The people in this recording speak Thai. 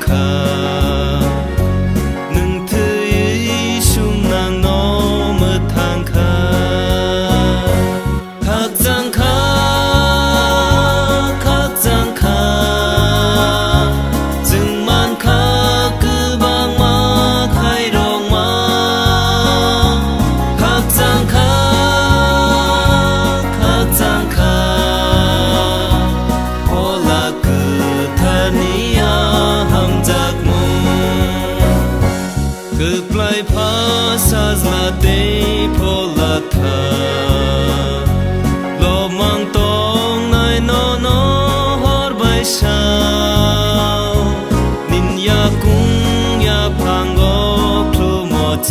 คาหนึ่งถือชุ่มนางน้อเมื่อทางคาคักจังคาคักจังคาจึงมันคาคือบางมาใครรองมาคักจังคาคักจังคาโอลาคือธานิยาหังจากมุคือปลายภาษาสลาเตโพลาธาโลมังตองนายโนโนฮอร์ใบชานินยากุงยาพังโอพลูโมเจ